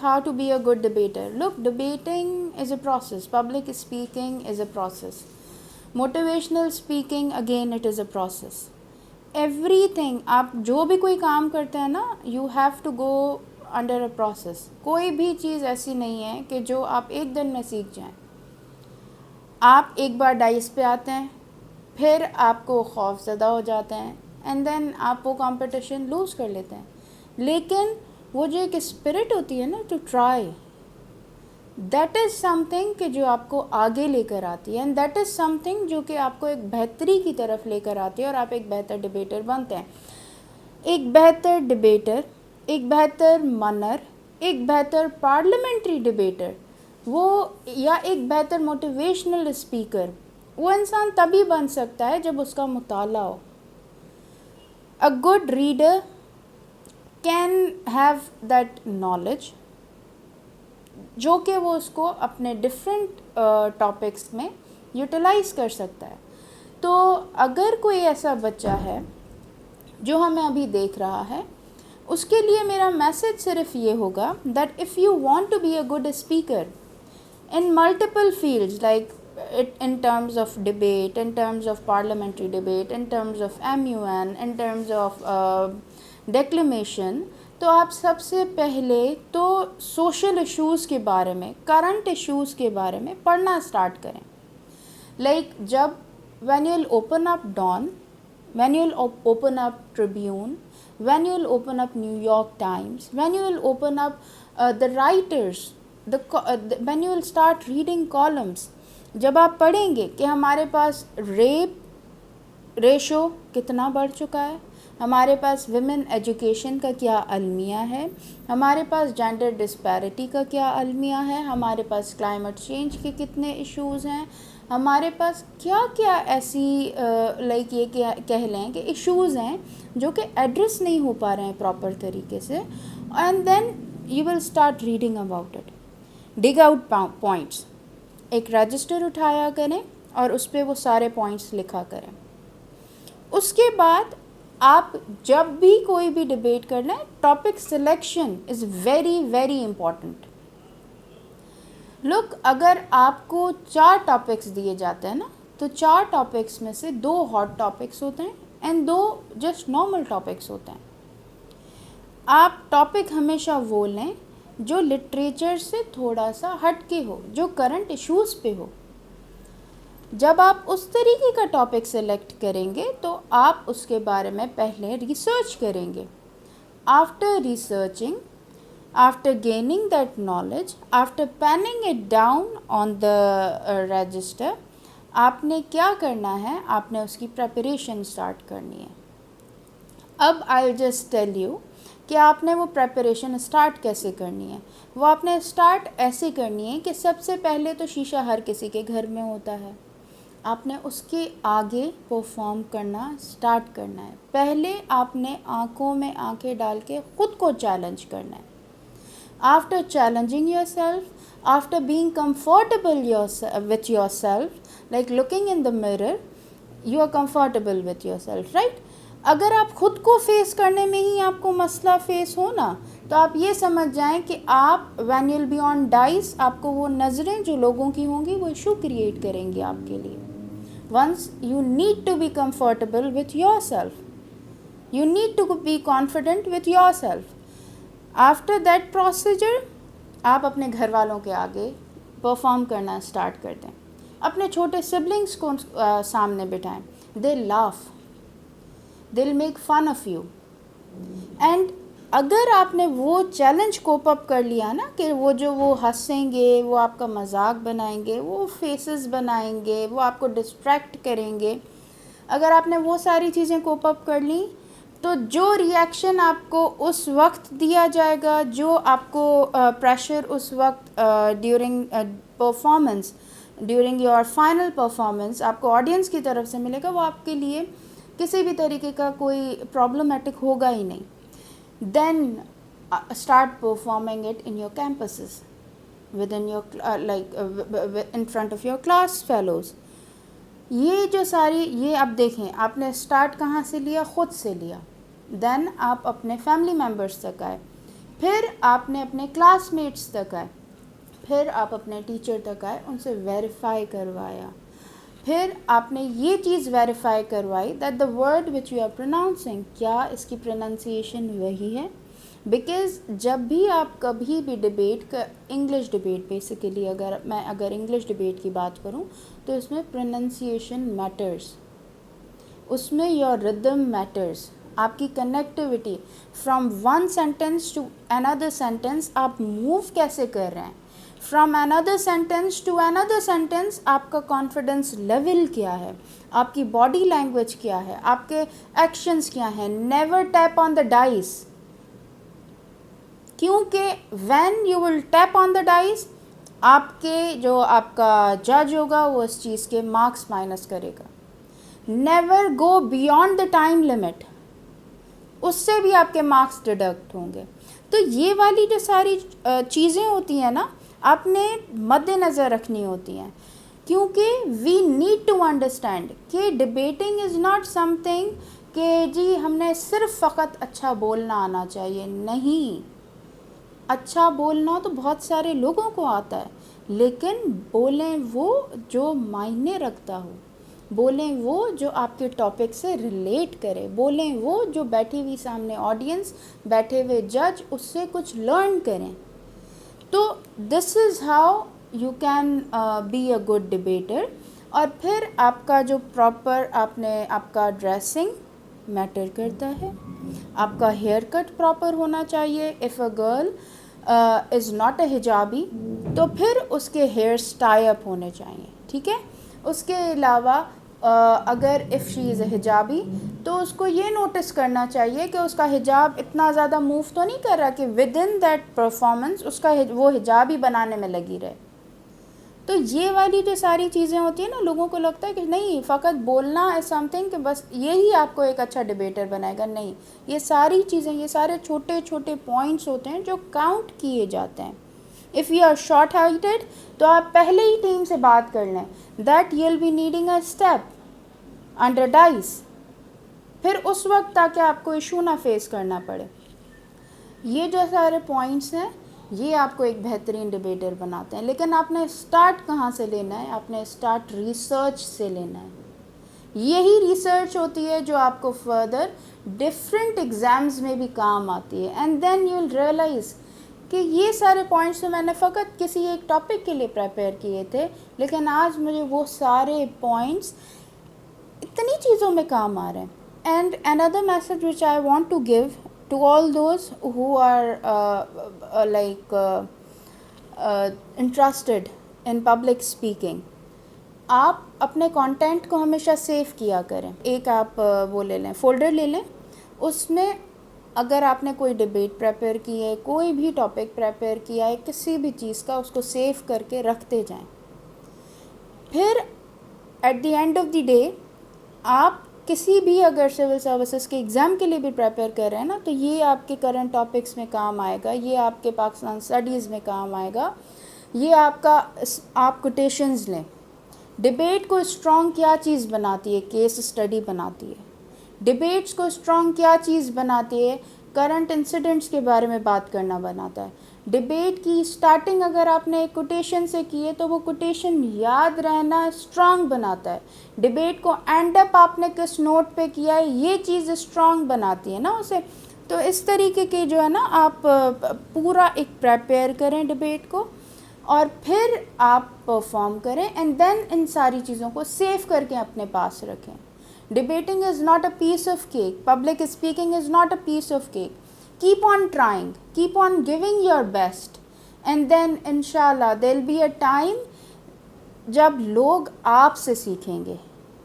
how to be a good debater. Look, debating is a process. Public speaking is a process. Motivational speaking, again, it is a process. Everything, آپ جو بھی کوئی کام کرتے ہیں نا, you have to go under a process. کوئی بھی چیز ایسی نہیں ہے کہ جو آپ ایک دن میں سیکھ جائیں. آپ ایک بار ڈائس پہ آتے ہیں, پھر آپ کو خوف زدہ ہو جاتے ہیں, اینڈ دین آپ وہ کمپٹیشن لوز کر لیتے ہیں. لیکن وہ جو ایک اسپرٹ ہوتی ہے نا, ٹو ٹرائی, دیٹ از سم تھنگ کہ جو آپ کو آگے لے کر آتی ہے, اینڈ دیٹ از سم تھنگ جو کہ آپ کو ایک بہتری کی طرف لے کر آتی ہے, اور آپ ایک بہتر ڈبیٹر بنتے ہیں. ایک بہتر ڈبیٹر, ایک بہتر منر, ایک بہتر پارلیمنٹری ڈبیٹر, وہ یا ایک بہتر موٹیویشنل اسپیکر, وہ انسان تبھی بن سکتا ہے جب اس کا مطالعہ ہو. A good reader can have that knowledge, جو کہ وہ اس کو اپنے ڈفرینٹ ٹاپکس میں یوٹیلائز کر سکتا ہے. تو اگر کوئی ایسا بچہ ہے جو ہمیں ابھی دیکھ رہا ہے, اس کے لیے میرا میسج صرف یہ ہوگا that if you want to be a good speaker in multiple fields, like in terms of debate, in terms of parliamentary debate, in terms of MUN, in terms of declamation, تو آپ سب سے پہلے تو social issues کے بارے میں, current issues کے بارے میں پڑھنا اسٹارٹ کریں. لائک جب when you'll open up Dawn, when you'll open up Tribune, when you'll open up New York Times, when you'll open up the writers, when you'll start reading columns, جب آپ پڑھیں گے کہ ہمارے پاس ریپ ریشو کتنا بڑھ چکا ہے, ہمارے پاس ویمن ایجوکیشن کا کیا المیہ ہے, ہمارے پاس جینڈر ڈسپیرٹی کا کیا المیہ ہے, ہمارے پاس کلائمیٹ چینج کے کتنے ایشوز ہیں, ہمارے پاس کیا کیا ایسی لائک یہ کہہ لیں کہ ایشوز ہیں جو کہ ایڈریس نہیں ہو پا رہے ہیں پراپر طریقے سے. And then you will start reading about it. Dig out points, ایک رجسٹر اٹھایا کریں اور اس پہ وہ سارے پوائنٹس لکھا کریں. اس کے بعد آپ جب بھی کوئی بھی ڈبیٹ کر لیں, topic selection is very very important. Look, اگر آپ کو 4 ٹاپکس دیے جاتے ہیں نا, تو 4 ٹاپکس میں سے 2 ہاٹ ٹاپکس ہوتے ہیں اینڈ 2 جسٹ نارمل ٹاپکس ہوتے ہیں. آپ ٹاپک ہمیشہ وہ لیں جو لٹریچر سے تھوڑا سا ہٹ کے ہو, جو کرنٹ ایشوز پہ ہو. جب آپ اس طریقے کا ٹاپک سلیکٹ کریں گے تو آپ اس کے بارے میں پہلے ریسرچ کریں گے. After researching, after gaining that knowledge, after penning it down on the register, آپ نے کیا کرنا ہے, آپ نے اس کی پریپریشن اسٹارٹ کرنی ہے. اب آئی جسٹ ٹیل یو کہ آپ نے وہ پریپریشن اسٹارٹ کیسے کرنی ہے. وہ آپ نے اسٹارٹ ایسے کرنی ہے کہ سب سے پہلے تو شیشہ ہر کسی کے گھر میں ہوتا ہے, آپ نے اس کے آگے پرفارم کرنا اسٹارٹ کرنا ہے. پہلے آپ نے آنکھوں میں آنکھیں ڈال کے خود کو چیلنج کرنا ہے. After challenging yourself, after being comfortable with yourself, like looking in the mirror, you are comfortable with yourself, right. اگر آپ خود کو فیس کرنے میں ہی آپ کو مسئلہ فیس ہو نا, تو آپ یہ سمجھ جائیں کہ آپ when you will be on dais, آپ کو وہ نظریں جو لوگوں کی ہوں گی وہ ایشو کریٹ کریں گی آپ کے لیے. Once you need to be comfortable with yourself, you need to be confident with yourself. After that procedure آپ اپنے گھر والوں کے آگے پرفارم کرنا اسٹارٹ کر دیں. اپنے چھوٹے سبلنگس کو سامنے بٹھائیں, they laugh, they'll make fun of you. And اگر آپ نے وہ چیلنج کوپ اپ کر لیا نا کہ وہ ہنسیں گے, وہ آپ کا مذاق بنائیں گے, وہ فیسز بنائیں گے, وہ آپ کو ڈسٹریکٹ کریں گے, اگر آپ نے وہ ساری چیزیں کوپ اپ کر لیں, تو جو ریئیکشن آپ کو اس وقت دیا جائے گا, جو آپ کو پریشر اس وقت during performance, during your final performance آپ کو آڈینس کی طرف سے ملے گا, وہ آپ کے لیے کسی بھی طریقے کا کوئی پرابلمٹک ہوگا ہی نہیں. Then start performing it in your campuses, with in your like in front of your class fellows. یہ جو ساری یہ آپ دیکھیں, آپ نے اسٹارٹ کہاں سے لیا, خود سے لیا. دین آپ اپنے فیملی ممبرس تک آئے پھر آپ نے اپنے کلاس میٹس تک آئے, پھر آپ اپنے ٹیچر تک آئے, ان سے ویریفائی کروایا, پھر آپ نے یہ چیز ویریفائی کروائی that the word which you are pronouncing, کیا اس کی پروننسیشن وہی ہے. بیکاز جب بھی آپ کبھی بھی ڈبیٹ انگلش ڈبیٹ بیسیکلی اگر انگلش ڈبیٹ کی بات کروں تو اس میں پروننسیشن میٹرز, اس میں یور ردم میٹرز, آپ کی connectivity from one sentence to another sentence, آپ موو کیسے کر رہے ہیں, from another sentence to another sentence آپ کا کانفیڈنس لیول کیا ہے, آپ کی باڈی لینگویج کیا ہے, آپ کے ایکشنز کیا ہیں. Never tap on the dice, کیونکہ when you will tap on the dice آپ کے جو آپ کا جج ہوگا وہ اس چیز کے مارکس مائنس کرے گا. Never go beyond the time limit, اس سے بھی آپ کے مارکس ڈیڈکٹ ہوں گے. تو یہ والی جو ساری چیزیں ہوتی ہیں نا, آپ نے مد نظر رکھنی ہوتی ہیں, کیونکہ وی نیڈ ٹو انڈرسٹینڈ کہ ڈبیٹنگ از ناٹ سم تھنگ کہ جی ہم نے صرف فقط اچھا بولنا آنا چاہیے. نہیں, اچھا بولنا تو بہت سارے لوگوں کو آتا ہے, لیکن بولیں وہ جو معنی رکھتا ہو, بولیں وہ جو آپ کے ٹاپک سے ریلیٹ کرے, بولیں وہ جو بیٹھی ہوئی سامنے آڈینس, بیٹھے ہوئے جج اس سے کچھ لرن کریں. تو this is how you can be a good debater. اور پھر آپ کا جو پراپر آپ کا ڈریسنگ میٹر کرتا ہے, آپ کا ہیئر کٹ پراپر ہونا چاہیے. If a girl is not a حجابی تو پھر اس کے ہیئرس ٹائی اپ ہونے چاہیے, ٹھیک ہے. اس کے علاوہ اگر اف شی از اے حجابی تو اس کو یہ نوٹس کرنا چاہیے کہ اس کا حجاب اتنا زیادہ موو تو نہیں کر رہا کہ ود ان دیٹ پرفارمنس اس کا وہ حجاب ہی بنانے میں لگی رہے. تو یہ والی جو ساری چیزیں ہوتی ہیں نا, لوگوں کو لگتا ہے کہ نہیں فقط بولنا از سم تھنگ کہ بس یہی آپ کو ایک اچھا ڈبیٹر بنائے گا. نہیں, یہ ساری چیزیں, یہ سارے چھوٹے چھوٹے پوائنٹس ہوتے ہیں جو کاؤنٹ کیے جاتے ہیں. If you are short heighted تو آپ پہلے ہی ٹیم سے بات کر لیں that you will be needing a step under dais, پھر اس وقت تاکہ آپ کو ایشو نہ فیس کرنا پڑے. یہ جو سارے پوائنٹس ہیں یہ آپ کو ایک بہترین ڈبیٹر بناتے ہیں. لیکن آپ نے اسٹارٹ کہاں سے لینا ہے, آپ نے اسٹارٹ ریسرچ سے لینا ہے. یہی ریسرچ ہوتی ہے جو آپ کو فردر ڈفرینٹ ایگزامز میں بھی کام آتی ہے. And then you will realise کہ یہ سارے پوائنٹس تو میں نے فقط کسی ایک ٹاپک کے لیے پریپیئر کیے تھے, لیکن آج مجھے وہ سارے پوائنٹس اتنی چیزوں میں کام آ رہے ہیں. And another message which I want to give to all those who are interested in public speaking, آپ اپنے کانٹینٹ کو ہمیشہ سیو کیا کریں. ایک آپ وہ لے لیں, فولڈر لے لیں, اس میں اگر آپ نے کوئی ڈبیٹ پریپیئر کی ہے, کوئی بھی ٹاپک پریپیئر کیا ہے, کسی بھی چیز کا, اس کو سیو کر کے رکھتے جائیں. پھر at the end of the day آپ کسی بھی اگر سول سروسز کے ایگزام کے لیے بھی پریپیئر کر رہے ہیں نا, تو یہ آپ کے کرنٹ ٹاپکس میں کام آئے گا, یہ آپ کے پاکستان اسٹڈیز میں کام آئے گا, یہ آپ کوٹیشنز لیں. ڈبیٹ کو اسٹرانگ کیا چیز بناتی ہے, کیس اسٹڈی بناتی ہے. ڈبیٹس کو اسٹرانگ کیا چیز بناتی ہے, کرنٹ انسیڈنٹس کے بارے میں بات کرنا بناتا ہے. ڈبیٹ کی اسٹارٹنگ اگر آپ نے ایک کوٹیشن سے کی ہے تو وہ کوٹیشن یاد رہنا اسٹرانگ بناتا ہے. ڈبیٹ کو اینڈ اپ آپ نے کس نوٹ پہ کیا ہے, یہ چیز اسٹرانگ بناتی ہے نا اسے. تو اس طریقے کے جو ہے نا آپ پورا ایک پریپیئر کریں ڈبیٹ کو, اور پھر آپ پرفارم کریں, اینڈ دین ان ساری چیزوں کو سیو کر کے اپنے پاس رکھیں. Debating is not a piece of cake, public speaking is not a piece of cake. Keep on trying, keep on giving your best, and then inshallah there will be a time جب لوگ آپ سے سیکھیں گے.